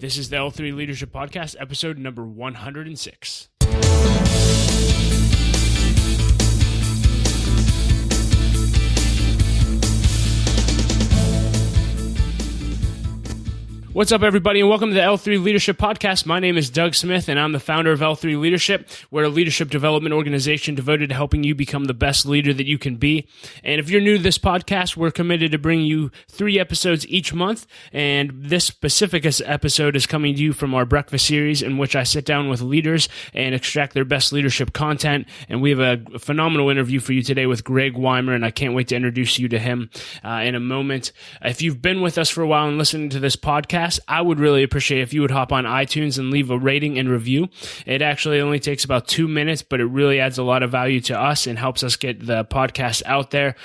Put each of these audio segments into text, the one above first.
This is the L3 Leadership Podcast, episode number 106. What's up, everybody, and welcome to the L3 Leadership Podcast. My name is Doug Smith, and I'm the founder of L3 Leadership. We're a leadership development organization devoted to helping you become the best leader that you can be. And if you're new to this podcast, we're committed to bringing you 3 episodes each month. And this specific episode is coming to you from our breakfast series, in which I sit down with leaders and extract their best leadership content. And we have a phenomenal interview for you today with Greg Weimer, and I can't wait to introduce you to him in a moment. If you've been with us for a while and listening to this podcast, I would really appreciate if you would hop on iTunes and leave a rating and review. It actually only takes about 2 minutes, but it really adds a lot of value to us and helps us get the podcast out there.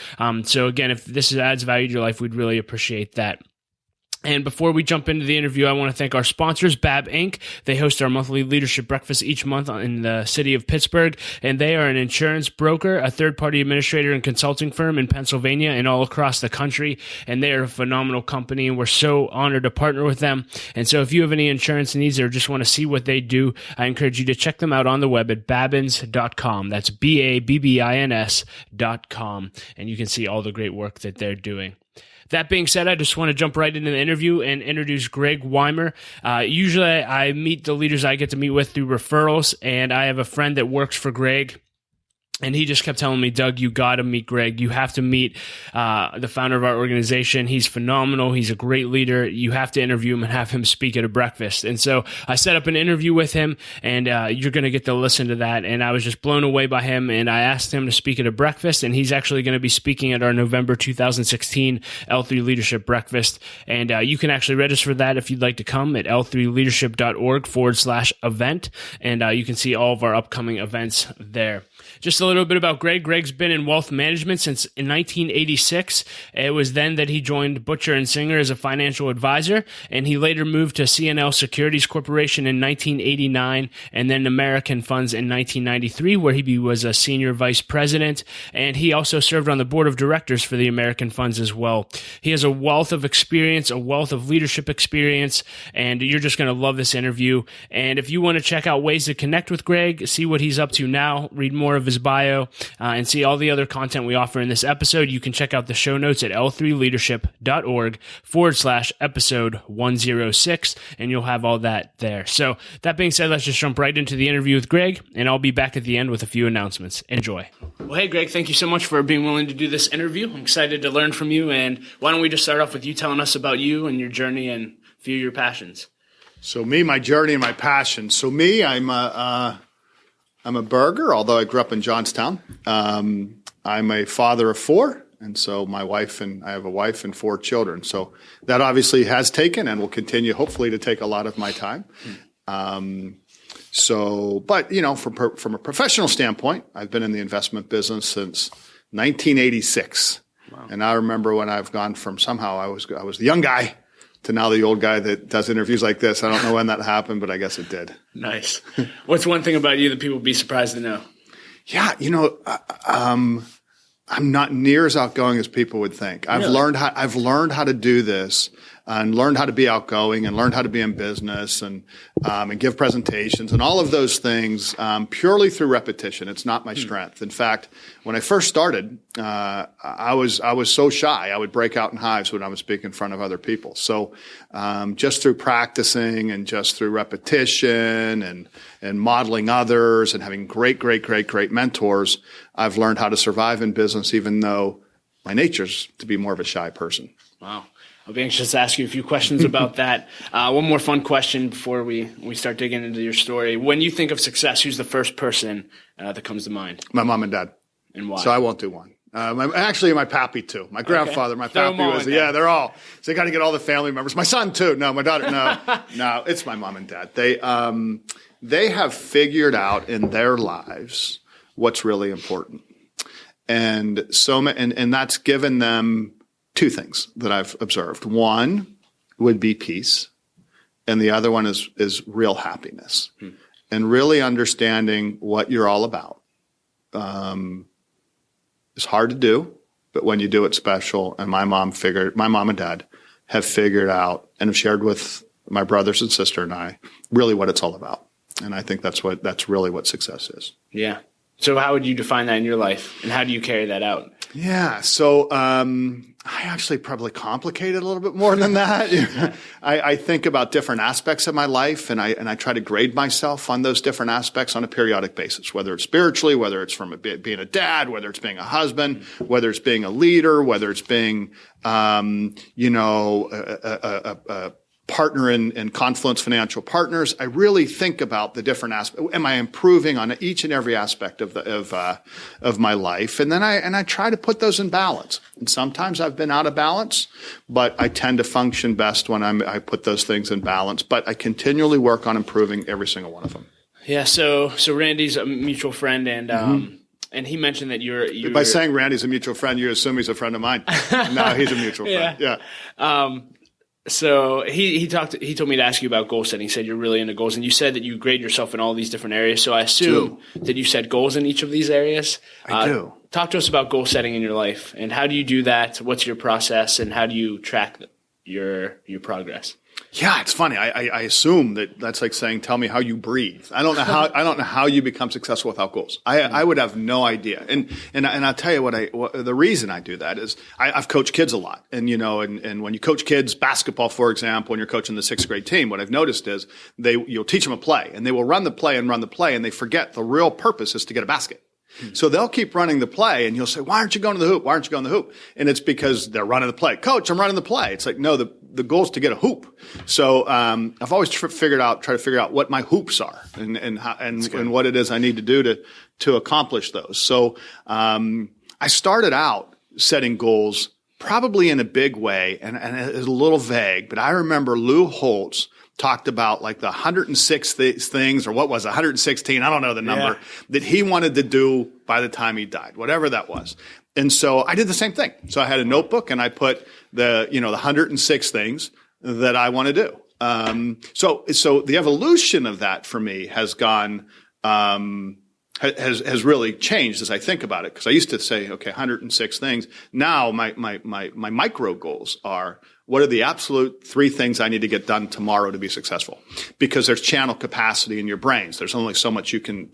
So again, if this adds value to your life, we'd really appreciate that. And before we jump into the interview, I want to thank our sponsors, Bab Inc. They host our monthly leadership breakfast each month in the city of Pittsburgh, and they are an insurance broker, a third-party administrator and consulting firm in Pennsylvania and all across the country, and they are a phenomenal company, and we're so honored to partner with them. And so if you have any insurance needs or just want to see what they do, I encourage you to check them out on the web at babbins.com. That's BABBINS.com, and you can see all the great work that they're doing. That being said, I just want to jump right into the interview and introduce Greg Weimer. Usually I meet the leaders I get to meet with through referrals, and I have a friend that works for Greg. And he just kept telling me, Doug, you got to meet Greg. You have to meet the founder of our organization. He's phenomenal. He's a great leader. You have to interview him and have him speak at a breakfast. And so I set up an interview with him, and you're going to get to listen to that. And I was just blown away by him. And I asked him to speak at a breakfast, and he's actually going to be speaking at our November 2016 L3 Leadership Breakfast. And you can actually register for that if you'd like to come at l3leadership.org/event. And you can see all of our upcoming events there. Just a little bit about Greg. Greg's been in wealth management since 1986. It was then that he joined Butcher and Singer as a financial advisor, and he later moved to CNL Securities Corporation in 1989, and then American Funds in 1993, where he was a senior vice president, and he also served on the board of directors for the American Funds as well. He has a wealth of experience, a wealth of leadership experience, and you're just going to love this interview. And if you want to check out ways to connect with Greg, see what he's up to now, read more of his bio, and see all the other content we offer in this episode, you can check out the show notes at l3leadership.org/episode 106, and you'll have all that there. So that being said, let's just jump right into the interview with Greg, and I'll be back at the end with a few announcements. Enjoy. Well, hey, Greg, thank you so much for being willing to do this interview. I'm excited to learn from you, and why don't we just start off with you telling us about you and your journey and a few of your passions. So me, my journey and my passion. So me, I'm a burger, although I grew up in Johnstown. I'm a father of 4, and so I have a wife and 4 children. So that obviously has taken and will continue, hopefully, to take a lot of my time. But you know, from a professional standpoint, I've been in the investment business since 1986. Wow. And I remember when I've gone from somehow I was the young guy to now the old guy that does interviews like this. I don't know when that happened, but I guess it did. Nice. What's one thing about you that people would be surprised to know? Yeah, you know, I'm not near as outgoing as people would think. I've learned how to do this and learned how to be outgoing and learned how to be in business and give presentations and all of those things purely through repetition. It's not my strength. In fact, when I first started, I was so shy. I would break out in hives when I was speaking in front of other people. So just through practicing and just through repetition and modeling others and having great mentors, I've learned how to survive in business, even though my nature's to be more of a shy person. Wow. I'll be anxious to ask you a few questions about that. One more fun question before we start digging into your story. When you think of success, who's the first person that comes to mind? My mom and dad. And why? So I won't do one. Actually, my pappy too. My grandfather, my pappy was, they're all. So you got to get all the family members. My son too. No, my daughter, no, it's my mom and dad. They have figured out in their lives what's really important. And that's given them 2 things that I've observed. One would be peace, and the other one is real happiness, and really understanding what you're all about. It's hard to do, but when you do, it's special. And my mom and dad have figured out and have shared with my brothers and sister and I, really what it's all about. And I think that's really what success is. Yeah. So how would you define that in your life, and how do you carry that out? Yeah. So I actually probably complicate it a little bit more than that. I think about different aspects of my life, and I try to grade myself on those different aspects on a periodic basis, whether it's spiritually, whether it's from being a dad, whether it's being a husband, whether it's being a leader, whether it's being, a partner in Confluence Financial Partners. I really think about the different aspects. Am I improving on each and every aspect of my life? And then I try to put those in balance. And sometimes I've been out of balance, but I tend to function best when I put those things in balance. But I continually work on improving every single one of them. Yeah. So Randy's a mutual friend, and and he mentioned that you're by saying Randy's a mutual friend, you assume he's a friend of mine. No, he's a mutual friend. Yeah. So he told me to ask you about goal setting. He said you're really into goals, and you said that you grade yourself in all these different areas. So I assume that you set goals in each of these areas. I do. Talk to us about goal setting in your life, and how do you do that? What's your process, and how do you track your progress? Yeah, it's funny. I assume that's like saying, "Tell me how you breathe." I don't know how you become successful without goals. I would have no idea. And I'll tell you the reason I do that is I've coached kids a lot, and when you coach kids basketball, for example, when you're coaching the 6th grade team, what I've noticed is you'll teach them a play, and they will run the play, and they forget the real purpose is to get a basket. So they'll keep running the play, and you'll say, "Why aren't you going to the hoop? Why aren't you going to the hoop?" And it's because they're running the play. "Coach, I'm running the play." It's like, no, the goal is to get a hoop. So I've always try to figure out what my hoops are and what it is I need to do to accomplish those. So I started out setting goals probably in a big way, and it's a little vague, but I remember Lou Holtz talked about like the 106 things, or what was it, 116, I don't know the number, that he wanted to do by the time he died, whatever that was. And so I did the same thing. So I had a notebook, and I put the 106 things that I want to do. So the evolution of that for me has gone, has really changed as I think about it. Because I used to say, okay, 106 things. Now my micro goals are, what are the absolute 3 things I need to get done tomorrow to be successful? Because there's channel capacity in your brains. There's only so much you can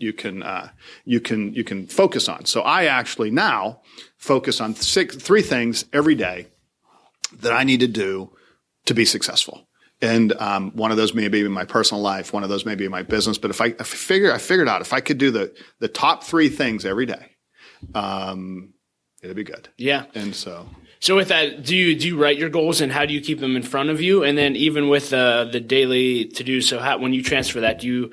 focus on. So I actually now focus on 3 things every day that I need to do to be successful. And one of those may be in my personal life, one of those may be in my business. But I figured out if I could do the top 3 things every day, it'd be good. Yeah. And So with that, do you write your goals, and how do you keep them in front of you? And then even with the daily to-dos, so when you transfer that, do you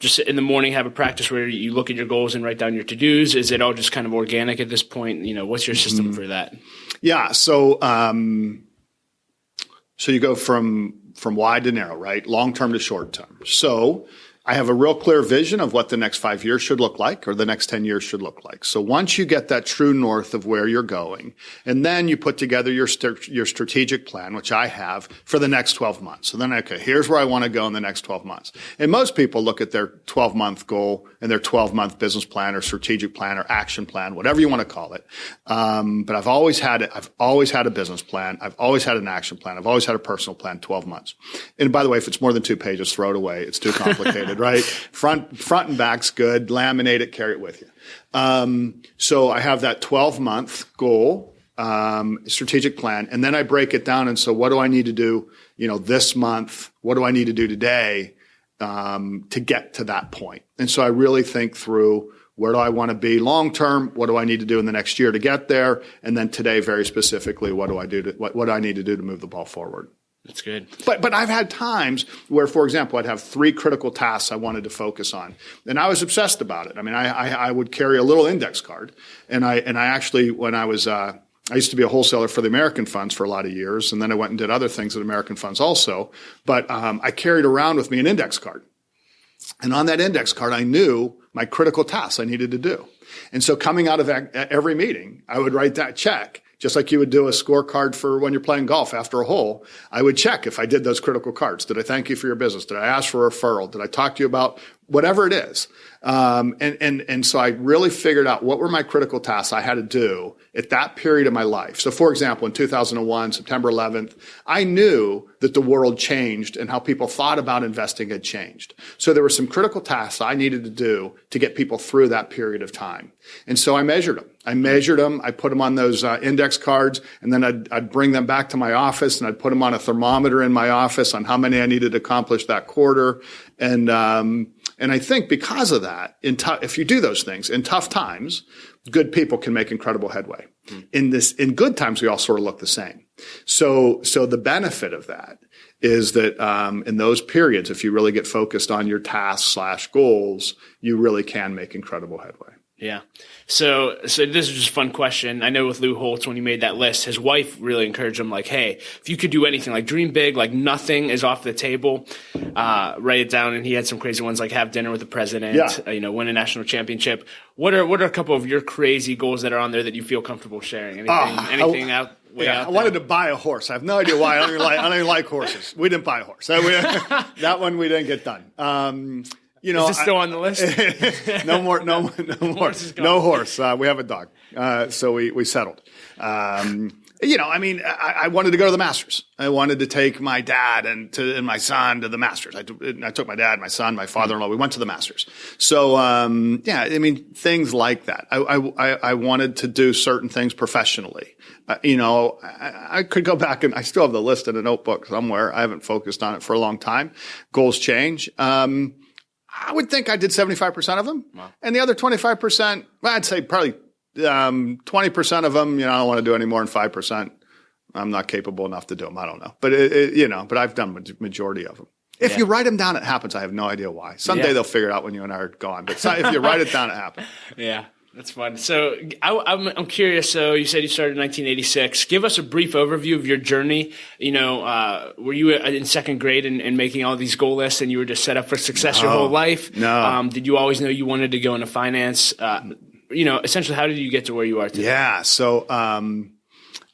just in the morning have a practice where you look at your goals and write down your to-dos? Is it all just kind of organic at this point? What's your system for that? Yeah. So you go from wide to narrow, right? Long-term to short-term. So I have a real clear vision of what the next 5 years should look like, or the next 10 years should look like. So once you get that true north of where you're going, and then you put together your strategic plan, which I have for the next 12 months. So then, okay, here's where I want to go in the next 12 months. And most people look at their 12-month goal and their 12-month business plan or strategic plan or action plan, whatever you want to call it. But I've always had it. I've always had a business plan. I've always had an action plan. I've always had a personal plan, 12 months. And by the way, if it's more than 2 pages, throw it away. It's too complicated. Right? Front and back's good. Laminate it, carry it with you. So I have that 12-month goal, strategic plan, and then I break it down. And so what do I need to do, this month? What do I need to do today, to get to that point? And so I really think through, where do I want to be long term? What do I need to do in the next year to get there? And then today, very specifically, what do I need to do to move the ball forward? That's good. But I've had times where, for example, I'd have 3 critical tasks I wanted to focus on, and I was obsessed about it. I mean, I would carry a little index card, and I actually, when I was I used to be a wholesaler for the American funds for a lot of years, and then I went and did other things at American funds also. But I carried around with me an index card, and on that index card, I knew my critical tasks I needed to do. And so, coming out of every meeting, I would write that check. Just like you would do a scorecard for when you're playing golf after a hole, I would check if I did those critical cards. Did I thank you for your business? Did I ask for a referral? Did I talk to you about whatever it is. And so I really figured out what were my critical tasks I had to do at that period of my life. So for example, in 2001, September 11th, I knew that the world changed and how people thought about investing had changed. So there were some critical tasks I needed to do to get people through that period of time. And so I measured them. I put them on those index cards, and then I'd bring them back to my office, and I'd put them on a thermometer in my office on how many I needed to accomplish that quarter. And I think because of that, if you do those things in tough times, good people can make incredible headway. In good times, we all sort of look the same. So the benefit of that is that in those periods, if you really get focused on your tasks / goals, you really can make incredible headway. Yeah. So this is just a fun question. I know with Lou Holtz, when he made that list, his wife really encouraged him, like, hey, if you could do anything, like dream big, like nothing is off the table, write it down. And he had some crazy ones, like have dinner with the president, win a national championship. What are a couple of your crazy goals that are on there that you feel comfortable sharing? Anything out there? I wanted to buy a horse. I have no idea why. I don't even like horses. We didn't buy a horse. That one we didn't get done. Is this still on the list? No more. No horse. We have a dog. So we settled. I wanted to go to the Masters. I wanted to take my dad and my son to the Masters. I took my dad, my son, my father-in-law. We went to the Masters. So, things like that. I wanted to do certain things professionally. I could go back and I still have the list in a notebook somewhere. I haven't focused on it for a long time. Goals change. I would think I did 75% of them. Wow. And the other 25%, I'd say probably 20% of them, I don't want to do any more than 5%. I'm not capable enough to do them. I don't know. But but I've done majority of them. If you write them down, it happens. I have no idea why. Someday they'll figure it out when you and I are gone. But if you write it down, it happens. Yeah. That's fun. So I'm curious. So you said you started in 1986. Give us a brief overview of your journey. Were you in second grade and making all these goal lists and you were just set up for success your whole life? No. Did you always know you wanted to go into finance? Essentially, how did you get to where you are today? Yeah. So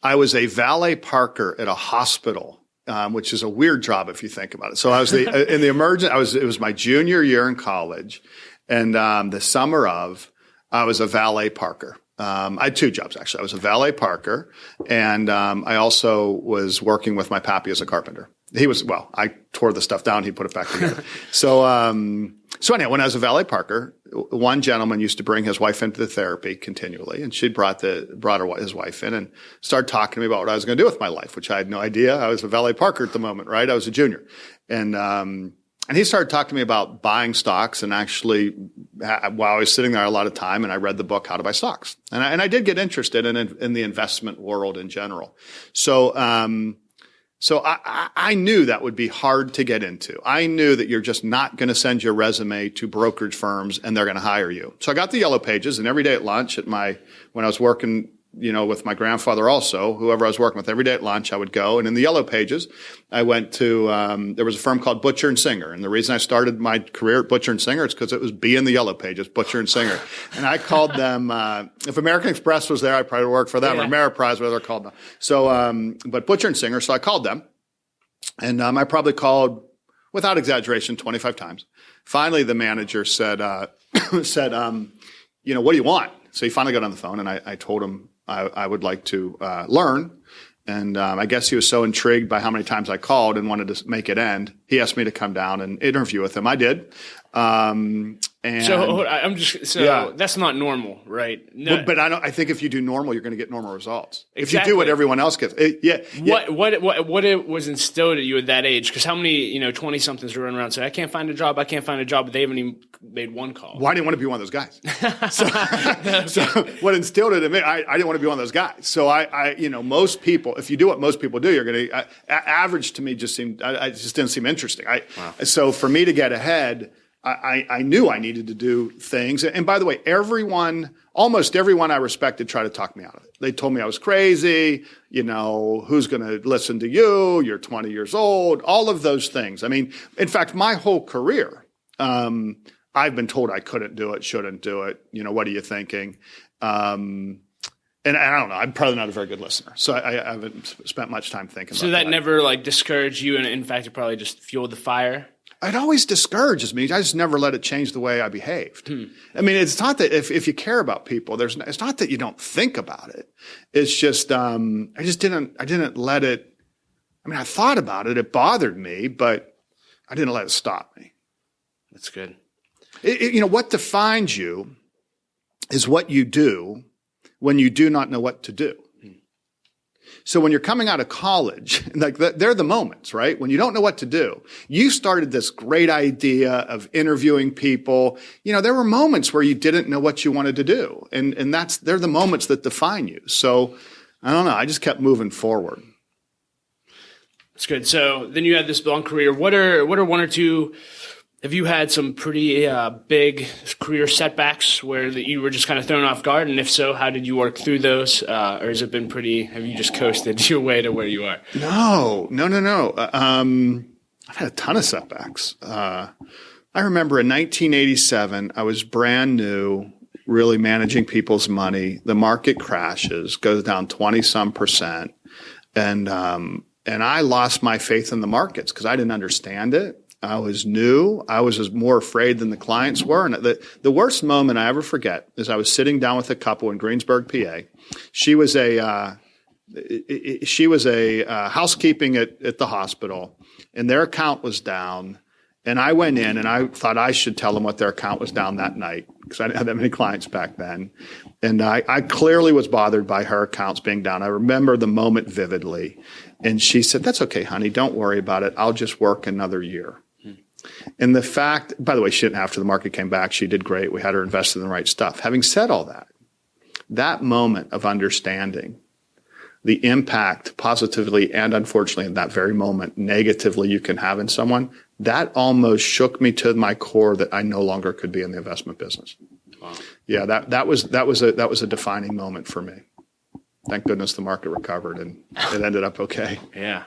I was a valet parker at a hospital, which is a weird job if you think about it. So I was in the emergent. It was my junior year in college, and the summer of. I was a valet parker. I had two jobs, actually. I was a valet parker, and I also was working with my pappy as a carpenter. I tore the stuff down. He put it back together. So anyway, when I was a valet parker, one gentleman used to bring his wife into the therapy continually, and she brought his wife in and started talking to me about what I was going to do with my life, which I had no idea. I was a valet parker at the moment, right? I was a junior. And he started talking to me about buying stocks, and actually, while I was sitting there a lot of time, and I read the book, How to Buy Stocks. And I did get interested in the investment world in general. So I knew that would be hard to get into. I knew that you're just not going to send your resume to brokerage firms and they're going to hire you. So I got the Yellow Pages, and every day at lunch when I was working, with my grandfather also, whoever I was working with, every day at lunch I would go. And in the Yellow Pages, I went to, there was a firm called Butcher and Singer. And the reason I started my career at Butcher and Singer is because it was B in the Yellow Pages, Butcher and Singer. And I called them, if American Express was there, I probably worked for them, or Ameriprise, whatever they're called now. So, but Butcher and Singer, so I called them. And I probably called, without exaggeration, 25 times. Finally, the manager said, what do you want? So he finally got on the phone, and I told him I would like to learn. And I guess he was so intrigued by how many times I called and wanted to make it end. He asked me to come down and interview with him. I did. That's not normal, right? No. But I think if you do normal, you're going to get normal results. Exactly. If you do what everyone else gets, What it was instilled at you at that age? Because how many 20-somethings are running around saying, I can't find a job, but they haven't even made one call. Well, I didn't want to be one of those guys. So what instilled it in me, I didn't want to be one of those guys. So most people, if you do what most people do, you're going to average to me just didn't seem interesting. So for me to get ahead, I knew I needed to do things. And by the way, almost everyone I respected tried to talk me out of it. They told me I was crazy. Who's going to listen to you? You're 20 years old. All of those things. I mean, in fact, my whole career, I've been told I couldn't do it, shouldn't do it. What are you thinking? And I don't know. I'm probably not a very good listener, so I haven't spent much time thinking about that. So that never discouraged you, and in fact, it probably just fueled the fire? it always discourages me. I just never let it change the way I behaved. I mean, it's not that if you care about people, it's not that you don't think about it. It's just, I didn't let it, I mean, I thought about it. It bothered me, but I didn't let it stop me. That's good. What defines you is what you do when you do not know what to do. So when you're coming out of college, like they're the moments, right? When you don't know what to do. You started this great idea of interviewing people. There were moments where you didn't know what you wanted to do. And they're the moments that define you. So I don't know. I just kept moving forward. That's good. So then you had this long career. What are one or two, have you had some pretty big career setbacks where you were just kind of thrown off guard? And if so, how did you work through those? Or has it been have you just coasted your way to where you are? No. I've had a ton of setbacks. I remember in 1987, I was brand new, really managing people's money. The market crashes, goes down 20-some%. And I lost my faith in the markets because I didn't understand it. I was new. I was more afraid than the clients were. And the worst moment I ever forget is I was sitting down with a couple in Greensburg, PA. She was a housekeeping at the hospital, and their account was down. And I went in, and I thought I should tell them what their account was down that night because I didn't have that many clients back then. And I clearly was bothered by her accounts being down. I remember the moment vividly. And she said, "That's okay, honey. Don't worry about it. I'll just work another year." And the fact, by the way, she didn't, after the market came back, she did great. We had her invested in the right stuff. Having said all that, that moment of understanding the impact positively and unfortunately in that very moment negatively you can have in someone, that almost shook me to my core that I no longer could be in the investment business. Wow. Yeah, that was a defining moment for me. Thank goodness the market recovered and it ended up okay. Yeah.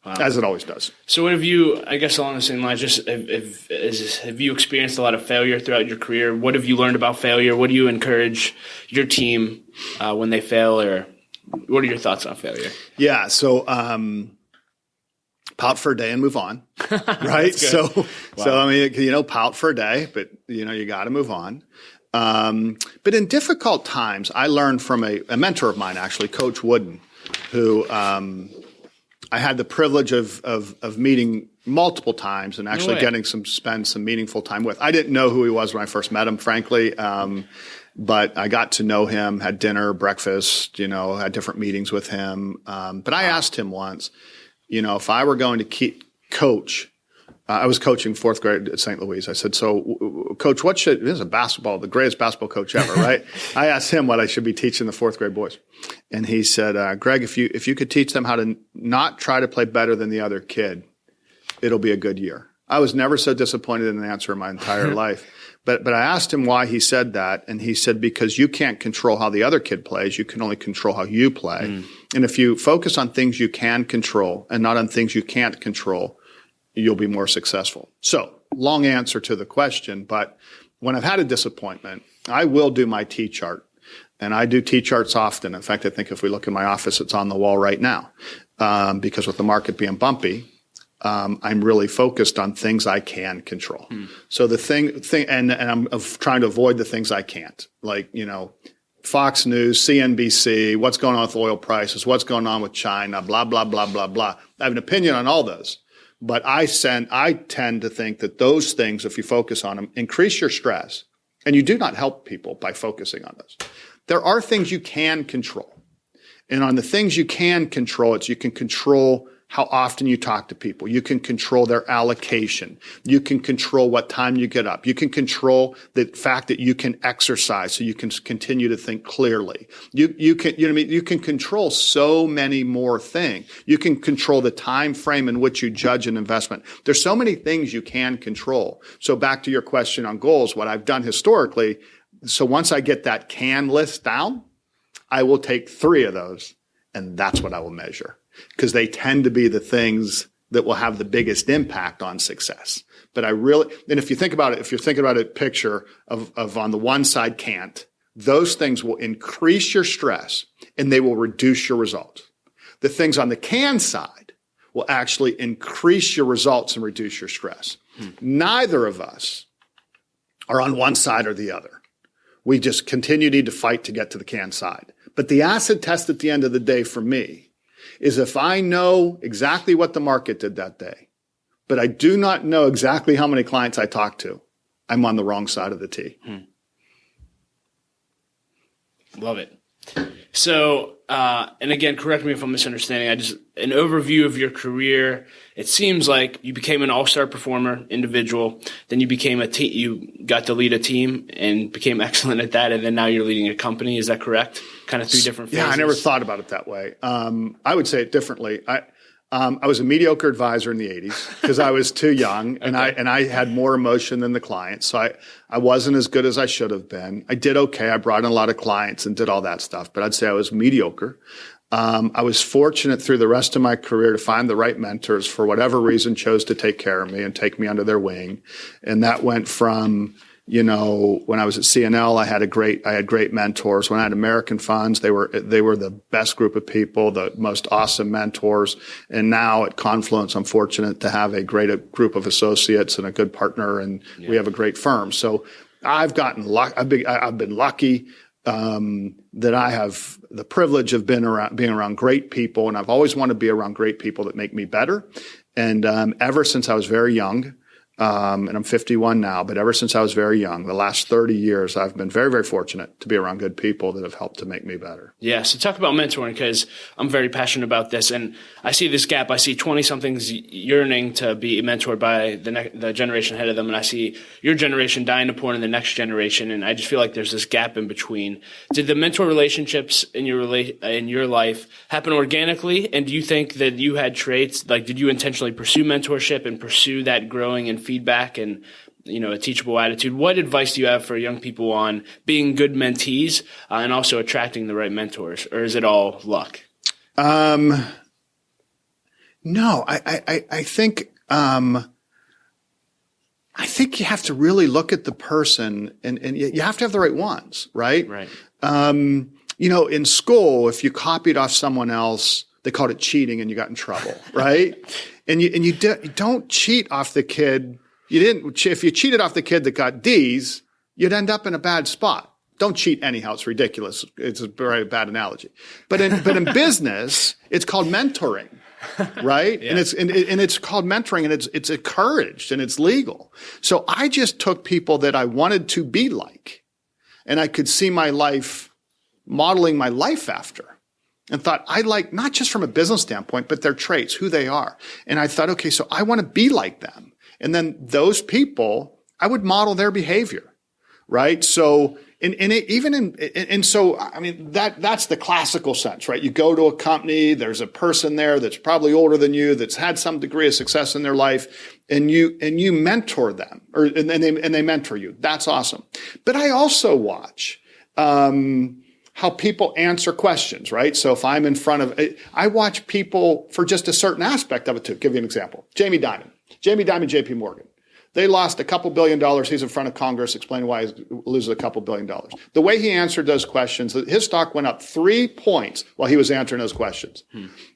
Wow. As it always does. So what have you, I guess along the same lines, have you experienced a lot of failure throughout your career? What have you learned about failure? What do you encourage your team when they fail, or what are your thoughts on failure? Yeah, so pout for a day and move on, right? So I mean, pout for a day, but you got to move on. But in difficult times, I learned from a mentor of mine, actually, Coach Wooden, who I had the privilege of meeting multiple times and actually getting spend some meaningful time with. I didn't know who he was when I first met him, frankly. But I got to know him, had dinner, breakfast, had different meetings with him. But I asked him once, if I were going to coach, I was coaching fourth grade at St. Louis. I said, "So, Coach, this is the greatest basketball coach ever, right?" I asked him what I should be teaching the fourth grade boys. And he said, "Greg, if you could teach them how to not try to play better than the other kid, it'll be a good year." I was never so disappointed in an answer in my entire life. But I asked him why he said that, and he said, because you can't control how the other kid plays. You can only control how you play. And if you focus on things you can control and not on things you can't control, you'll be more successful. So, long answer to the question, but when I've had a disappointment, I will do my T-chart. And I do T-charts often. In fact, I think if we look in my office, it's on the wall right now. Because with the market being bumpy, I'm really focused on things I can control. So the thing, and I'm trying to avoid the things I can't, like, Fox News, CNBC, what's going on with oil prices, what's going on with China, blah, blah, blah, blah, blah. I have an opinion on all those. But I tend to think that those things, if you focus on them, increase your stress. And you do not help people by focusing on those. There are things you can control. And on the things you can control, you can control how often you talk to people. You can control their allocation. You can control what time you get up. You can control the fact that you can exercise so you can continue to think clearly. You can control so many more things. You can control the time frame in which you judge an investment. There's so many things you can control. So back to your question on goals, what I've done historically, so once I get that can list down, I will take 3 of those, and that's what I will measure. Because they tend to be the things that will have the biggest impact on success. But and if you think about it, if you're thinking about a picture of on the one side can't, those things will increase your stress and they will reduce your results. The things on the can side will actually increase your results and reduce your stress. Neither of us are on one side or the other. We just need to fight to get to the can side. But the acid test at the end of the day for me is if I know exactly what the market did that day, but I do not know exactly how many clients I talked to, I'm on the wrong side of the T. Love it. So, and again, correct me if I'm misunderstanding. An overview of your career. It seems like you became an all-star performer, individual. Then you became you got to lead a team and became excellent at that. And then now you're leading a company. Is that correct? Kind of 3 different phases. Yeah, I never thought about it that way. I would say it differently. I was a mediocre advisor in the 80s because I was too young and I had more emotion than the clients. So I wasn't as good as I should have been. I did okay. I brought in a lot of clients and did all that stuff, but I'd say I was mediocre. I was fortunate through the rest of my career to find the right mentors for whatever reason chose to take care of me and take me under their wing. And that went from, when I was at CNL, I had great mentors. When I had American Funds, they were the best group of people, the most awesome mentors. And now at Confluence, I'm fortunate to have a great group of associates and a good partner, and we have a great firm. So I've been lucky that I have the privilege of being around great people, and I've always wanted to be around great people that make me better. And ever since I was very young. And I'm 51 now, but ever since I was very young, the last 30 years, I've been very, very fortunate to be around good people that have helped to make me better. Yeah. So talk about mentoring, because I'm very passionate about this. And I see this gap. I see 20-somethings yearning to be mentored by the generation ahead of them. And I see your generation dying to pour in the next generation. And I just feel like there's this gap in between. Did the mentor relationships in your life happen organically? And do you think that you had traits, like did you intentionally pursue mentorship and pursue that growing and feedback and a teachable attitude? What advice do you have for young people on being good mentees and also attracting the right mentors, or is it all luck? No, I think you have to really look at the person and you have to have the right ones, right? Right. In school, if you copied off someone else, they called it cheating and you got in trouble, right? And you don't cheat off the kid. If you cheated off the kid that got D's, you'd end up in a bad spot. Don't cheat anyhow. It's ridiculous. It's a very bad analogy. But in business, it's called mentoring, right? Yeah. And it's called mentoring, and it's encouraged and it's legal. So I just took people that I wanted to be like, and I could see my life modeling my life after. And thought, I like, not just from a business standpoint, but their traits, who they are. And I thought, okay, so I want to be like them. And then those people, I would model their behavior, right? So, so, I mean, that's the classical sense, right? You go to a company, there's a person there that's probably older than you, that's had some degree of success in their life, and you mentor them, and they mentor you. That's awesome. But I also watch, how people answer questions, right? So if I'm in front of, I watch people for just a certain aspect of it too. Give you an example. Jamie Dimon, JP Morgan. They lost a couple $2 billion. He's in front of Congress explaining why he loses a couple $2 billion. The way he answered those questions, his stock went up 3 points while he was answering those questions.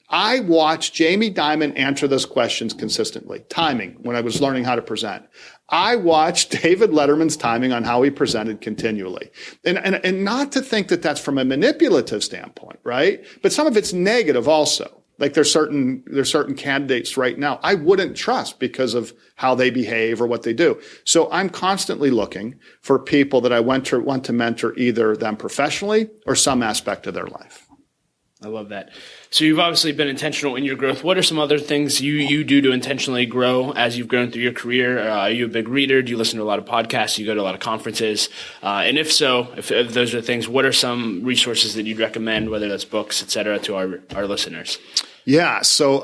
I watched Jamie Dimon answer those questions consistently. Timing, when I was learning how to present. I watched David Letterman's timing on how he presented continually. And not to think that that's from a manipulative standpoint, right? But some of it's negative also. Like there's certain candidates right now I wouldn't trust because of how they behave or what they do. So I'm constantly looking for people that I want to mentor, either them professionally or some aspect of their life. I love that. So you've obviously been intentional in your growth. What are some other things you do to intentionally grow as you've grown through your career? Are you a big reader? Do you listen to a lot of podcasts? Do you go to a lot of conferences? And if so, if those are things, what are some resources that you'd recommend, whether that's books, et cetera, to our listeners? Yeah. So,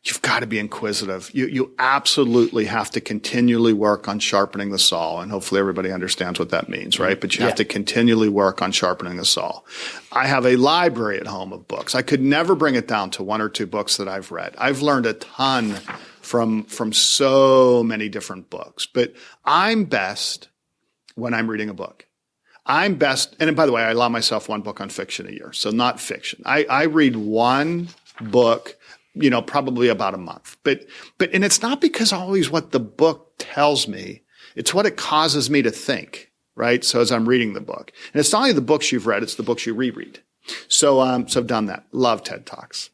you've got to be inquisitive. You absolutely have to continually work on sharpening the saw, and hopefully everybody understands what that means, right? But you have to continually work on sharpening the saw. I have a library at home of books. I could never bring it down to 1 or 2 books that I've read. I've learned a ton from so many different books, but I'm best when I'm reading a book. I'm best, and by the way, I allow myself 1 book on fiction a year, so not fiction. I read 1 book probably about a month. But it's not because always what the book tells me, it's what it causes me to think, right? So as I'm reading the book, and it's not only the books you've read, it's the books you reread. So I've done that. Love TED Talks.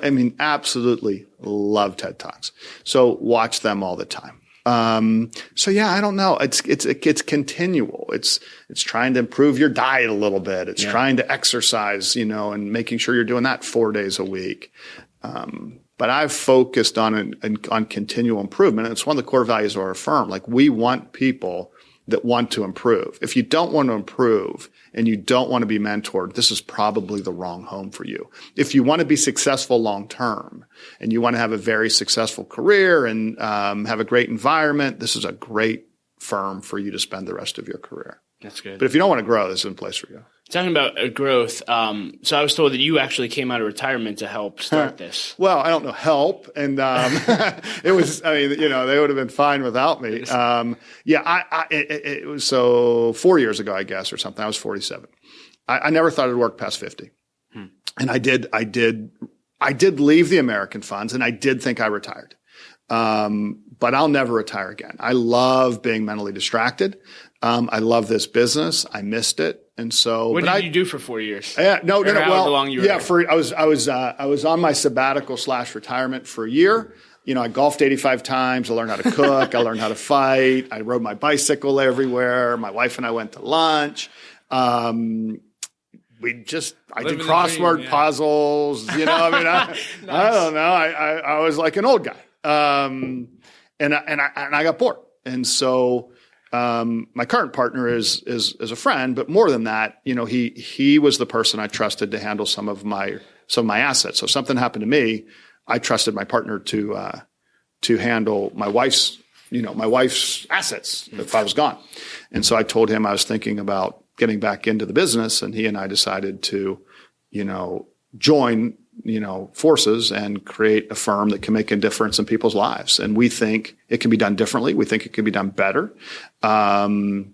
I mean, absolutely love TED Talks. So watch them all the time. So yeah, I don't know. It's continual. It's trying to improve your diet a little bit. It's trying to exercise, and making sure you're doing that 4 days a week. But I've focused on continual improvement. And it's one of the core values of our firm. Like, we want people that want to improve. If you don't want to improve and you don't want to be mentored, this is probably the wrong home for you. If you want to be successful long term and you want to have a very successful career and have a great environment, this is a great firm for you to spend the rest of your career. That's good. But if you don't want to grow, this isn't a place for you. Talking about growth, so I was told that you actually came out of retirement to help start this. Well, I don't know, help. And it was, they would have been fine without me. It was 4 years ago, I guess, or something. I was 47. I never thought I'd work past 50. And I did leave the American funds, and I did think I retired. But I'll never retire again. I love being mentally distracted. I love this business. I missed it. And so, what did you do for 4 years? Yeah, no. Well, long you were there? I was on my sabbatical / retirement for a year. I golfed 85 times. I learned how to cook. I learned how to fight. I rode my bicycle everywhere. My wife and I went to lunch. I did crossword puzzles. Nice. I don't know. I was like an old guy. And I got bored. And so, my current partner is a friend, but more than that, he was the person I trusted to handle some of my assets. So if something happened to me, I trusted my partner to handle my wife's assets if I was gone. And so I told him I was thinking about getting back into the business, and he and I decided to, join forces and create a firm that can make a difference in people's lives. And we think it can be done differently. We think it can be done better. And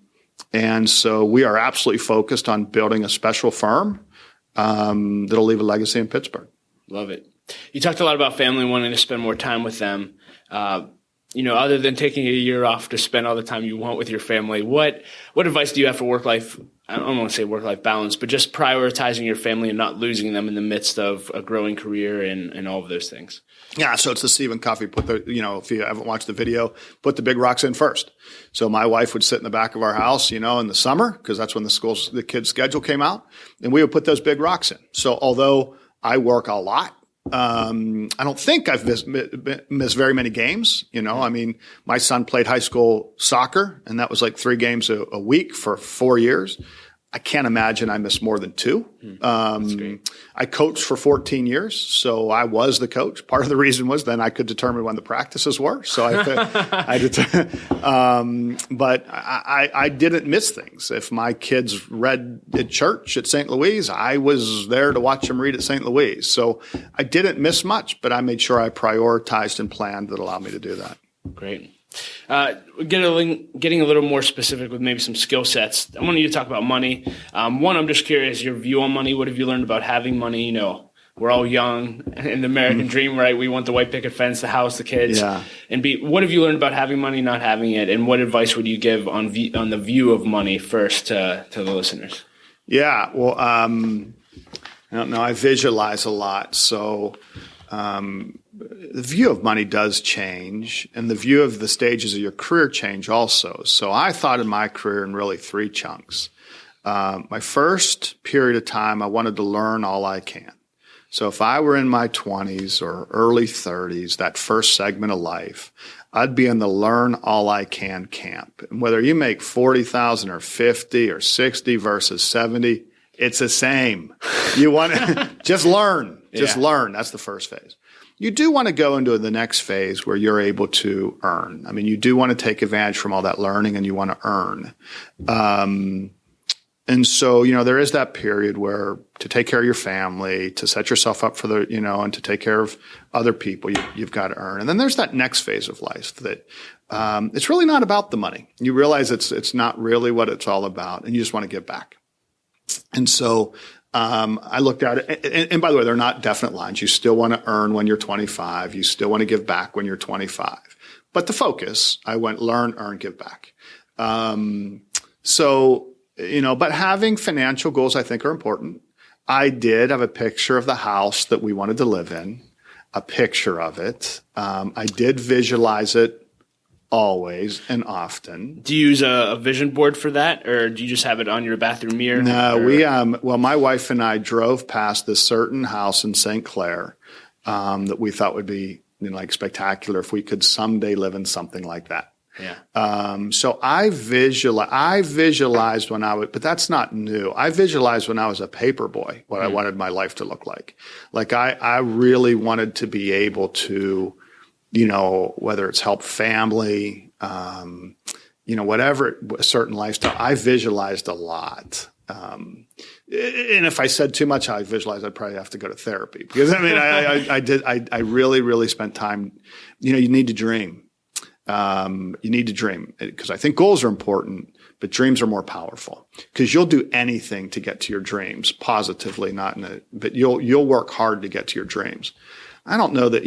so we are absolutely focused on building a special firm that'll leave a legacy in Pittsburgh. Love it. You talked a lot about family, wanting to spend more time with them. Other than taking a year off to spend all the time you want with your family, what advice do you have for work-life? I don't want to say work-life balance, but just prioritizing your family and not losing them in the midst of a growing career and all of those things. Yeah, so it's the Stephen Covey. If you haven't watched the video, put the big rocks in first. So my wife would sit in the back of our house, in the summer, because that's when the kids' schedule came out, and we would put those big rocks in. So although I work a lot, I don't think I've missed very many games. My son played high school soccer, and that was like 3 games a week for 4 years. I can't imagine I missed more than 2. That's great. I coached for 14 years, so I was the coach. Part of the reason was then I could determine when the practices were. So but I didn't miss things. If my kids read at church at St. Louis, I was there to watch them read at St. Louis. So I didn't miss much, but I made sure I prioritized and planned that allowed me to do that. Great. Getting a little more specific with maybe some skill sets. I want you to talk about money. One, I'm just curious, your view on money. What have you learned about having money? We're all young in the American dream, right? We want the white picket fence, the house, the kids. Yeah. And B, what have you learned about having money, not having it? And what advice would you give on the view of money first to the listeners? Yeah. Well, I don't know. I visualize a lot. So, the view of money does change, and the view of the stages of your career change also. So I thought in my career in really 3 chunks. My first period of time, I wanted to learn all I can. So if I were in my 20s or early 30s, that first segment of life, I'd be in the learn all I can camp. And whether you make 40,000 or 50 or 60 versus 70, it's the same. You want to just learn. Just learn. That's the first phase. You do want to go into the next phase where you're able to earn. I mean, you do want to take advantage from all that learning, and you want to earn. And so, there is that period where to take care of your family, to set yourself up for and to take care of other people, you've got to earn. And then there's that next phase of life that it's really not about the money. You realize it's not really what it's all about, and you just want to give back. And so I looked at it, and by the way, they're not definite lines. You still want to earn when you're 25. You still want to give back when you're 25. But the focus, I went learn, earn, give back. But having financial goals, I think, are important. I did have a picture of the house that we wanted to live in, a picture of it. I did visualize it always and often. Do you use a vision board for that, or do you just have it on your bathroom mirror? No, my wife and I drove past this certain house in St. Clair that we thought would be spectacular if we could someday live in something like that. Yeah. So I visualized when I was, but that's not new. I visualized when I was a paper boy what I wanted my life to look like. Like I really wanted to be able to, whether it's help family, whatever, a certain lifestyle, I visualized a lot. And if I said too much, I visualized I'd probably have to go to therapy because I really, really spent time, you need to dream. You need to dream because I think goals are important, but dreams are more powerful because you'll do anything to get to your dreams positively, but you'll work hard to get to your dreams. I don't know that,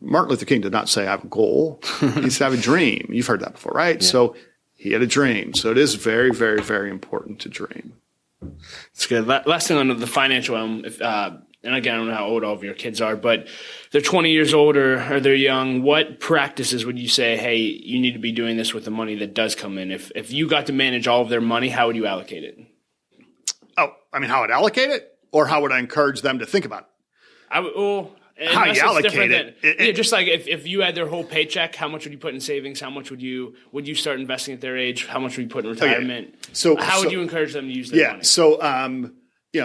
Martin Luther King did not say I have a goal. He used to have a dream. You've heard that before, right? Yeah. So he had a dream. So it is very, very, very important to dream. It's good. Last thing on the financial realm, and again, I don't know how old all of your kids are, but they're 20 years old or they're young. What practices would you say, hey, you need to be doing this with the money that does come in? If you got to manage all of their money, how would you allocate it? Oh, how would I allocate it? Or how would I encourage them to think about it? How you allocate it? Just like if you had their whole paycheck, how much would you put in savings? How much would you start investing at their age? How much would you put in retirement? Okay. So how would you encourage them to use their money?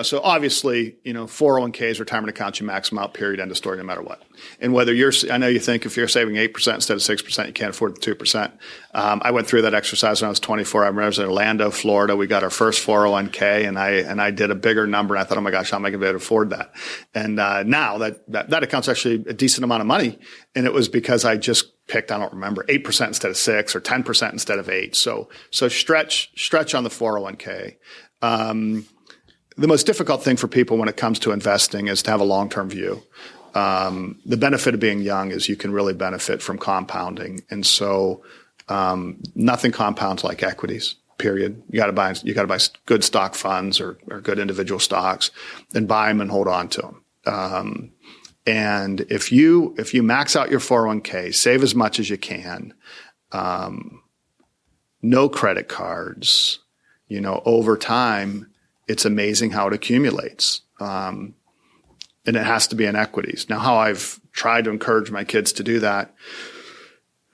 So obviously, 401ks, retirement accounts, you max them out, period, end of story, no matter what. And whether I know you think if you're saving 8% instead of 6%, you can't afford the 2%. I went through that exercise when I was 24. I remember I was in Orlando, Florida. We got our first 401k and I did a bigger number. And I thought, oh my gosh, how am I going to be able to afford that? And now that account's actually a decent amount of money. And it was because I just picked, I don't remember, 8% instead of 6 or 10% instead of 8. So stretch on the 401k. The most difficult thing for people when it comes to investing is to have a long-term view. The benefit of being young is you can really benefit from compounding. And so, nothing compounds like equities, period. You got to buy good stock funds or good individual stocks and buy them and hold on to them. And if you max out your 401k, save as much as you can, no credit cards, over time, it's amazing how it accumulates. And it has to be in equities. Now, how I've tried to encourage my kids to do that,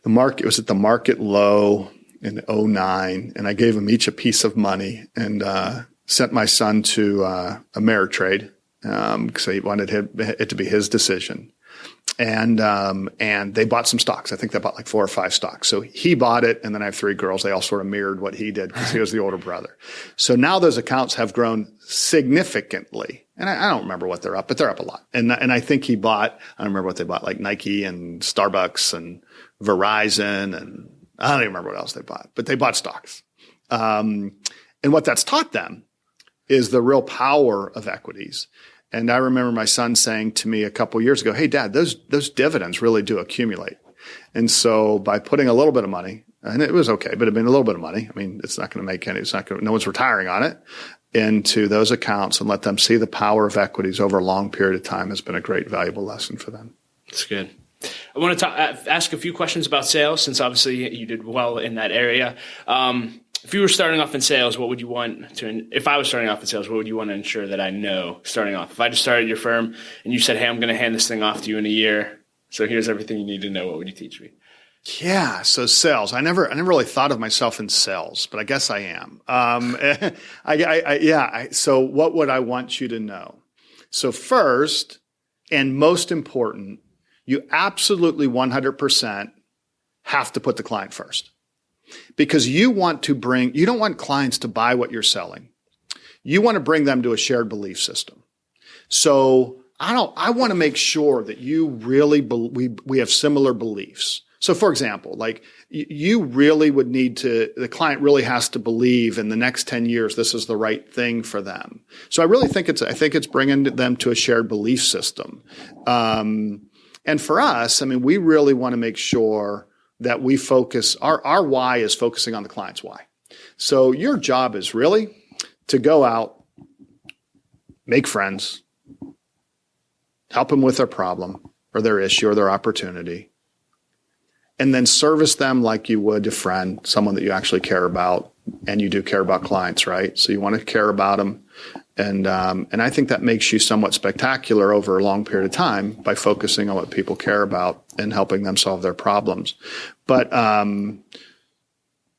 the market was at the market low in 2009, and I gave them each a piece of money and sent my son to Ameritrade because he wanted it to be his decision. And they bought some stocks. I think they bought like 4 or 5 stocks. So he bought it. And then I have 3 girls. They all sort of mirrored what he did because he was the older brother. So now those accounts have grown significantly. And I don't remember what they're up, but they're up a lot. And I think he bought, I don't remember what they bought, like Nike and Starbucks and Verizon. And I don't even remember what else they bought, but they bought stocks. And what that's taught them is the real power of equities. And I remember my son saying to me a couple of years ago, hey, Dad, those dividends really do accumulate. And so by putting a little bit of money, and it was okay, but a little bit of money, it's not going to make any, no one's retiring on it, into those accounts and let them see the power of equities over a long period of time has been a great, valuable lesson for them. That's good. I want to ask a few questions about sales since obviously you did well in that area. If you were starting off in sales, what would you want to, if I was starting off in sales, what would you want to ensure that I know starting off? If I just started your firm and you said, hey, I'm going to hand this thing off to you in a year, so here's everything you need to know, what would you teach me? Yeah. So sales, I never really thought of myself in sales, but I guess I am. So what would I want you to know? So first and most important, you absolutely 100% have to put the client first. Because you don't want clients to buy what you're selling. You want to bring them to a shared belief system. So I want to make sure that you really we have similar beliefs. So for example, like you really would need the client really has to believe in the next 10 years, this is the right thing for them. So I really think it's bringing them to a shared belief system. And for us, I mean, we really want to make sure that we focus, our why is focusing on the client's why. So your job is really to go out, make friends, help them with their problem or their issue or their opportunity, and then service them like you would a friend, someone that you actually care about, and you do care about clients, right? So you want to care about them. And I think that makes you somewhat spectacular over a long period of time by focusing on what people care about and helping them solve their problems. But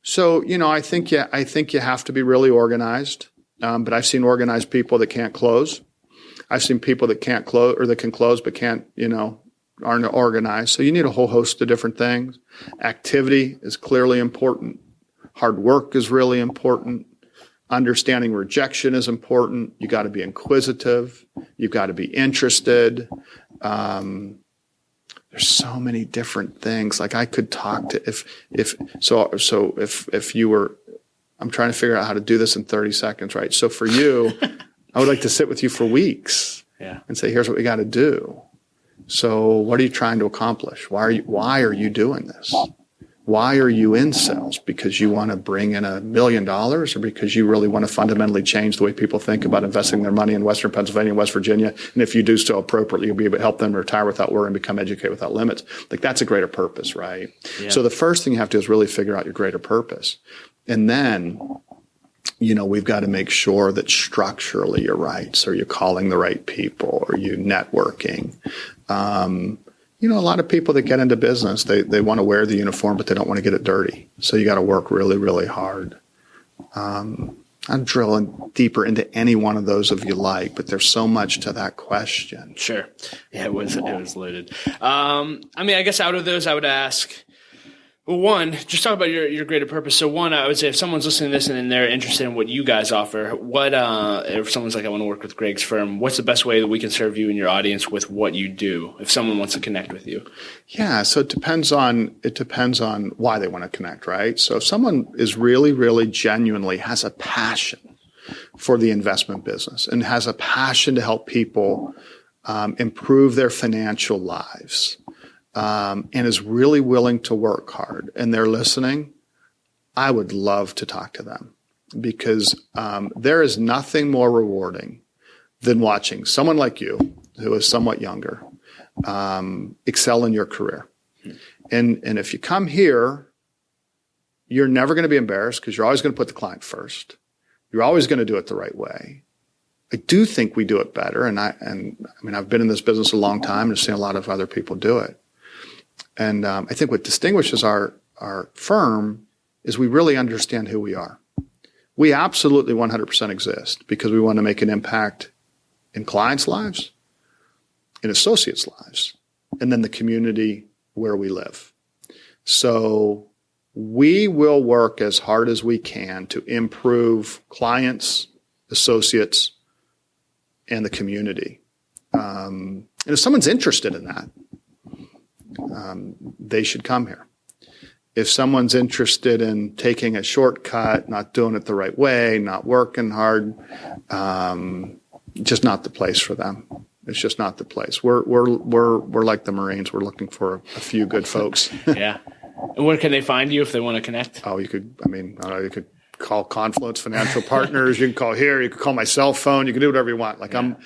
so I think you have to be really organized. But I've seen organized people that can't close. I've seen people that can't close or that can close but can't, aren't organized. So you need a whole host of different things. Activity is clearly important. Hard work is really important. Understanding rejection is important. You got to be inquisitive. You've got to be interested. There's so many different things. Like I could talk to if you were, I'm trying to figure out how to do this in 30 seconds, right? So for you, I would like to sit with you for weeks and say, here's what we got to do. So what are you trying to accomplish? Why are you doing this? Why are you in sales? Because you want to bring in $1 million, or because you really want to fundamentally change the way people think about investing their money in Western Pennsylvania and West Virginia? And if you do so appropriately, you'll be able to help them retire without worry and become educated without limits. Like that's a greater purpose, right? Yeah. So the first thing you have to do is really figure out your greater purpose. And then, we've got to make sure that structurally you're right. So you're calling the right people, or you networking. A lot of people that get into business, they want to wear the uniform, but they don't want to get it dirty. So you got to work really, really hard. I'm drilling deeper into any one of those if you like, but there's so much to that question. Sure. Yeah, it was loaded. I guess out of those, I would ask, well, one, just talk about your greater purpose. So one, I would say if someone's listening to this and they're interested in what you guys offer, if someone's like, I want to work with Greg's firm, what's the best way that we can serve you and your audience with what you do if someone wants to connect with you? Yeah, so it depends on why they want to connect, right? So if someone is really, really genuinely has a passion for the investment business and has a passion to help people improve their financial lives, and is really willing to work hard, and they're listening, I would love to talk to them, because there is nothing more rewarding than watching someone like you, who is somewhat younger, excel in your career. And if you come here, you're never going to be embarrassed, because you're always going to put the client first. You're always going to do it the right way. I do think we do it better, and I've been in this business a long time and I've seen a lot of other people do it. And I think what distinguishes our firm is we really understand who we are. We absolutely 100% exist because we want to make an impact in clients' lives, in associates' lives, and then the community where we live. So we will work as hard as we can to improve clients, associates, and the community. And if someone's interested in that, they should come here. If someone's interested in taking a shortcut, not doing it the right way, not working hard, just not the place for them. It's just not the place. We're like the Marines. We're looking for a few good folks. Yeah. And where can they find you if they want to connect? Oh, you could call Confluence Financial Partners. You can call here. You can call my cell phone. You can do whatever you want. Like I'm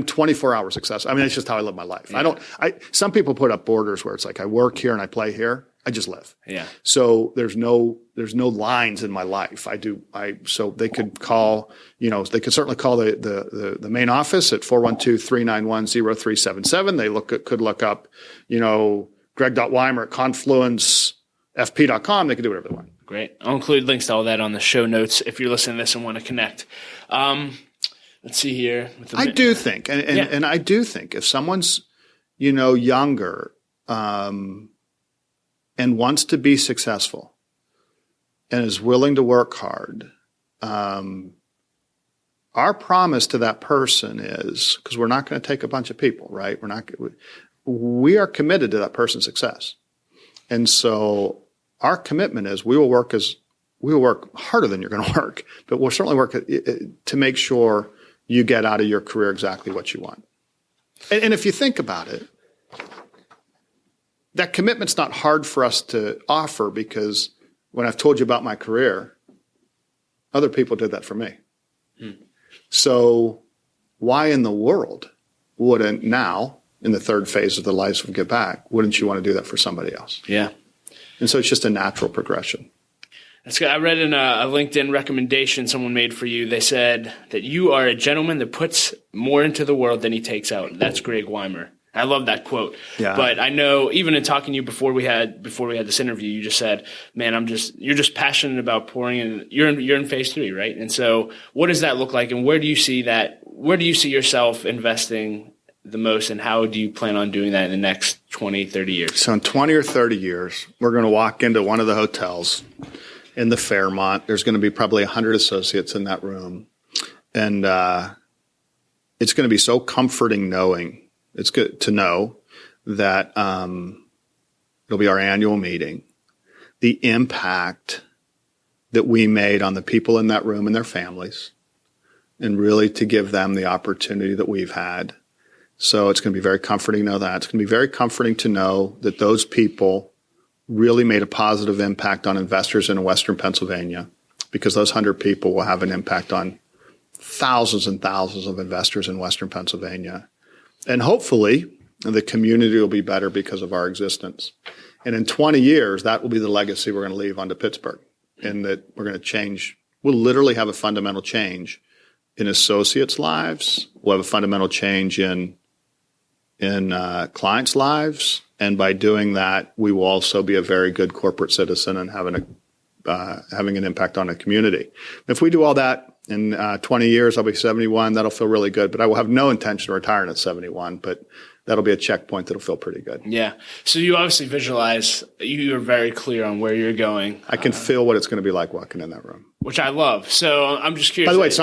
24 hours success. I mean, it's just how I live my life. Yeah. Some people put up borders where it's like I work here and I play here. I just live. Yeah. So there's no lines in my life. So they could call, they could certainly call the main office at 412-391-0377. They could look up, Greg.Weimer at confluencefp.com. They could do whatever they want. Great. I'll include links to all that on the show notes if you're listening to this and want to connect. Let's see here. I do think, and I do think if someone's, younger, and wants to be successful and is willing to work hard, our promise to that person is, because we're not going to take a bunch of people, right? We are committed to that person's success. And so our commitment is we will work harder than you're going to work, but we'll certainly work to make sure you get out of your career exactly what you want. And if you think about it, that commitment's not hard for us to offer, because when I've told you about my career, other people did that for me. So why in the world wouldn't now, in the third phase of the life of Give Back, wouldn't you want to do that for somebody else? Yeah. And so it's just a natural progression. That's good. I read in a LinkedIn recommendation someone made for you. They said that you are a gentleman that puts more into the world than he takes out. That's Greg Weimer. I love that quote. Yeah. But I know even in talking to you before we had this interview, you just said, man, you're just passionate about pouring in. You're in phase 3, right? And so what does that look like? And where do you see yourself investing the most, and how do you plan on doing that in the next 20, 30 years? So in 20 or 30 years, we're going to walk into one of the hotels in the Fairmont. There's going to be probably 100 associates in that room. And it's going to be so comforting knowing, it's good to know that it'll be our annual meeting, the impact that we made on the people in that room and their families, and really to give them the opportunity that we've had. So it's going to be very comforting to know that. It's going to be very comforting to know that those people really made a positive impact on investors in Western Pennsylvania, because those 100 people will have an impact on thousands and thousands of investors in Western Pennsylvania. And hopefully the community will be better because of our existence. And in 20 years, that will be the legacy we're going to leave onto Pittsburgh, and that we're going to change. We'll literally have a fundamental change in associates' lives. We'll have a fundamental change in clients' lives. And by doing that, we will also be a very good corporate citizen and having an impact on the community. If we do all that in 20 years, I'll be 71. That'll feel really good. But I will have no intention of retiring at 71. But that'll be a checkpoint that'll feel pretty good. Yeah. So you obviously visualize. You're very clear on where you're going. I can feel what it's going to be like walking in that room, which I love. So I'm just curious. By the way, it's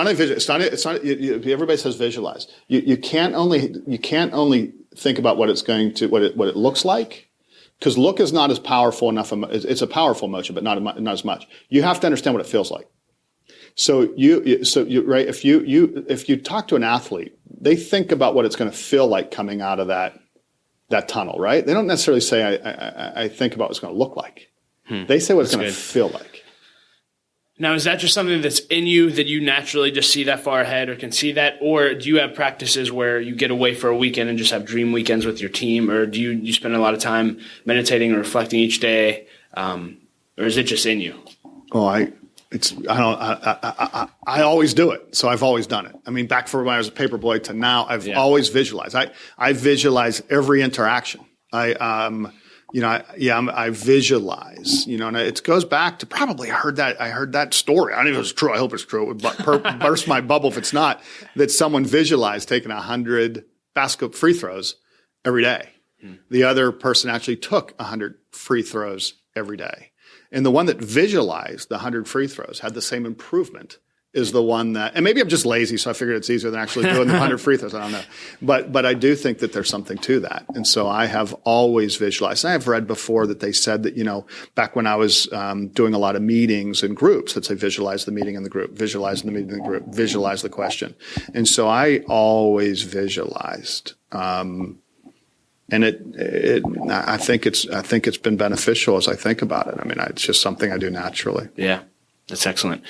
not. Everybody says visualize. You can't only think about what it looks like, because look is not as powerful enough. It's a powerful emotion, but not as much. You have to understand what it feels like. So right. If you talk to an athlete, they think about what it's going to feel like coming out of that tunnel, right? They don't necessarily say I think about what it's going to look like. They say what it's going to feel like. Now, is that just something that's in you that you naturally just see that far ahead or can see that? Or do you have practices where you get away for a weekend and just have dream weekends with your team? Or do you spend a lot of time meditating or reflecting each day? Or is it just in you? Oh, I always do it. So I've always done it. I mean, back from when I was a paper boy to now, I've always visualized. I visualize every interaction. I visualize, and it goes back to probably I heard that story. I don't know if it's true. I hope it's true. It would burst my bubble if it's not, that someone visualized taking 100 basketball free throws every day. The other person actually took 100 free throws every day. And the one that visualized the 100 free throws had the same improvement is the one that, and maybe I'm just lazy, so I figured it's easier than actually doing the 100 free throws. I don't know. But I do think that there's something to that. And so I have always visualized. And I have read before that they said that, back when I was doing a lot of meetings in groups, that say visualize the meeting in the group, visualize the meeting in the group, visualize the question. And so I always visualized. And I think it's been beneficial as I think about it. I mean, it's just something I do naturally. Yeah, that's excellent.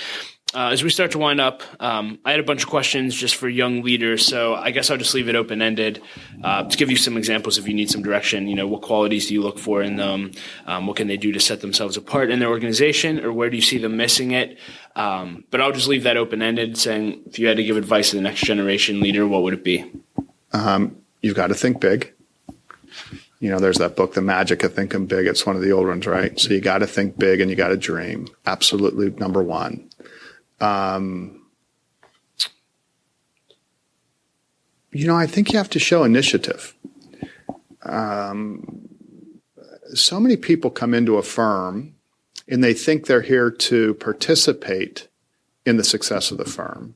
As we start to wind up, I had a bunch of questions just for young leaders, so I guess I'll just leave it open-ended to give you some examples if you need some direction. What qualities do you look for in them? What can they do to set themselves apart in their organization, or where do you see them missing it? But I'll just leave that open-ended, saying if you had to give advice to the next generation leader, what would it be? You've got to think big. There's that book, The Magic of Thinking Big. It's one of the old ones, right? So you got to think big and you got to dream. Absolutely, number one. I think you have to show initiative. So many people come into a firm and they think they're here to participate in the success of the firm.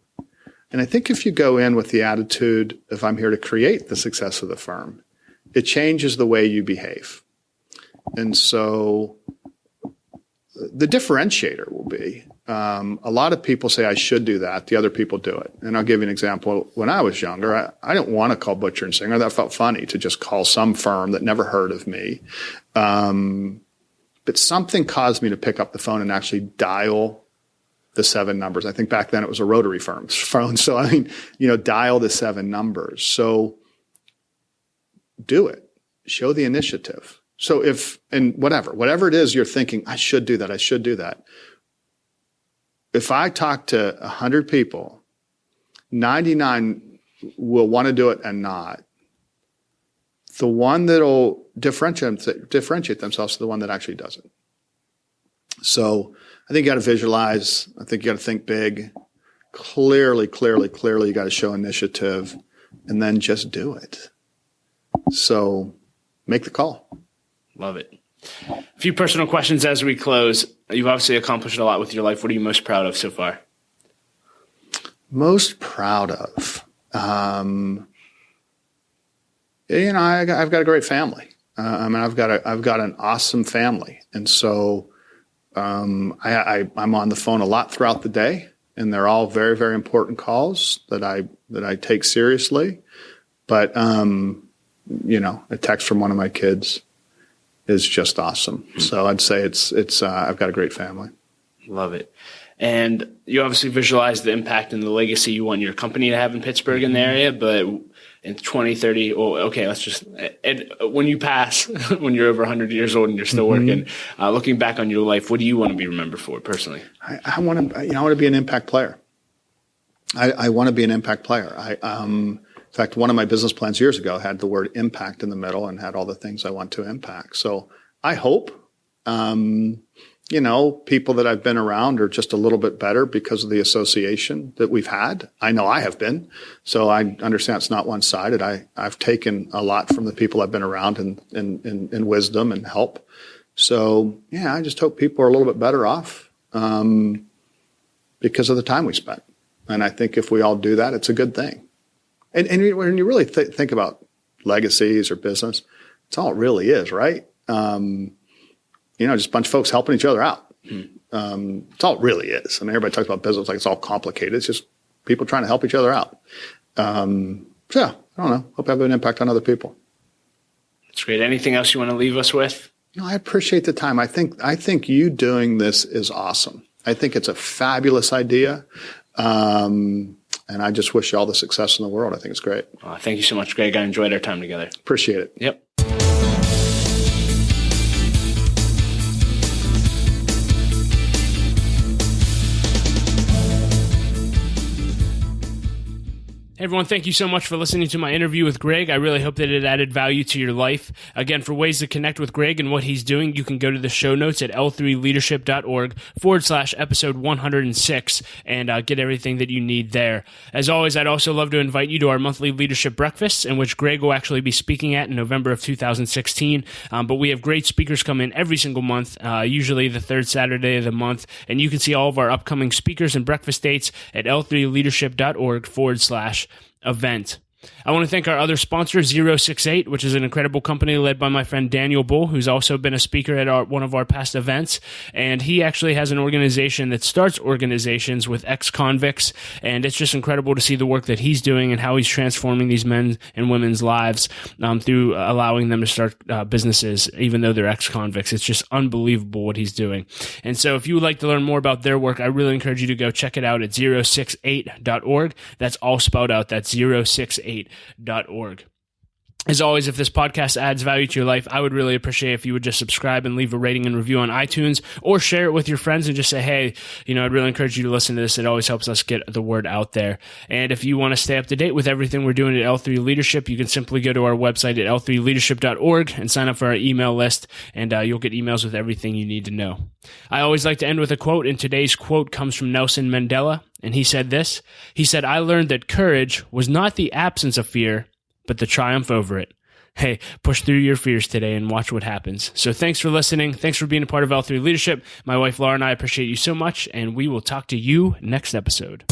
And I think if you go in with the attitude of I'm here to create the success of the firm, it changes the way you behave. And so the differentiator will be, a lot of people say I should do that. The other people do it. And I'll give you an example. When I was younger, I didn't want to call Butcher and Singer. That felt funny to just call some firm that never heard of me. But something caused me to pick up the phone and actually dial the 7 numbers. I think back then it was a rotary phone. So, I mean, dial the 7 numbers. So do it. Show the initiative. So whatever it is you're thinking, I should do that. If I talk to 100 people, 99 will want to do it and not. The one that'll differentiate themselves is the one that actually does it. So I think you got to visualize. I think you got to think big. Clearly, you got to show initiative, and then just do it. So make the call. Love it. A few personal questions as we close. You've obviously accomplished a lot with your life. What are you most proud of so far? Most proud of? I've got a great family. I've got an awesome family, and so I'm on the phone a lot throughout the day, and they're all very, very important calls that I take seriously. But a text from one of my kids is just awesome. So I'd say it's I've got a great family. Love it. And you obviously visualize the impact and the legacy you want your company to have in Pittsburgh and the area, but in 2030, let's just, when you pass, when you're over 100 years old and you're still working, looking back on your life, what do you want to be remembered for personally? I want to be an impact player. I want to be an impact player. In fact, one of my business plans years ago had the word impact in the middle and had all the things I want to impact. So I hope, people that I've been around are just a little bit better because of the association that we've had. I know I have been. So I understand it's not one-sided. I've taken a lot from the people I've been around in wisdom and help. So, I just hope people are a little bit better off because of the time we spent. And I think if we all do that, it's a good thing. And when you really think about legacies or business, it's all it really is, right? Just a bunch of folks helping each other out. It's all it really is. I mean, everybody talks about business like it's all complicated. It's just people trying to help each other out. I don't know. Hope I have an impact on other people. That's great. Anything else you want to leave us with? I appreciate the time. I think you doing this is awesome. I think it's a fabulous idea. And I just wish you all the success in the world. I think it's great. Thank you so much, Greg. I enjoyed our time together. Appreciate it. Yep. Hey everyone, thank you so much for listening to my interview with Greg. I really hope that it added value to your life. Again, for ways to connect with Greg and what he's doing, you can go to the show notes at l3leadership.org/episode 106 and get everything that you need there. As always, I'd also love to invite you to our monthly leadership breakfasts, in which Greg will actually be speaking at in November of 2016. But we have great speakers come in every single month, usually the third Saturday of the month. And you can see all of our upcoming speakers and breakfast dates at l3leadership.org/event. I want to thank our other sponsor, 068, which is an incredible company led by my friend Daniel Bull, who's also been a speaker at one of our past events. And he actually has an organization that starts organizations with ex-convicts. And it's just incredible to see the work that he's doing and how he's transforming these men and women's lives through allowing them to start businesses, even though they're ex-convicts. It's just unbelievable what he's doing. And so if you would like to learn more about their work, I really encourage you to go check it out at 068.org. That's all spelled out. That's 068.org. As always, if this podcast adds value to your life, I would really appreciate if you would just subscribe and leave a rating and review on iTunes, or share it with your friends and just say, hey, I'd really encourage you to listen to this. It always helps us get the word out there. And if you want to stay up to date with everything we're doing at L3 Leadership, you can simply go to our website at l3leadership.org and sign up for our email list, and you'll get emails with everything you need to know. I always like to end with a quote, and today's quote comes from Nelson Mandela, and he said this. He said, "I learned that courage was not the absence of fear, but the triumph over it." Hey, push through your fears today and watch what happens. So thanks for listening. Thanks for being a part of L3 Leadership. My wife, Laura, and I appreciate you so much, and we will talk to you next episode.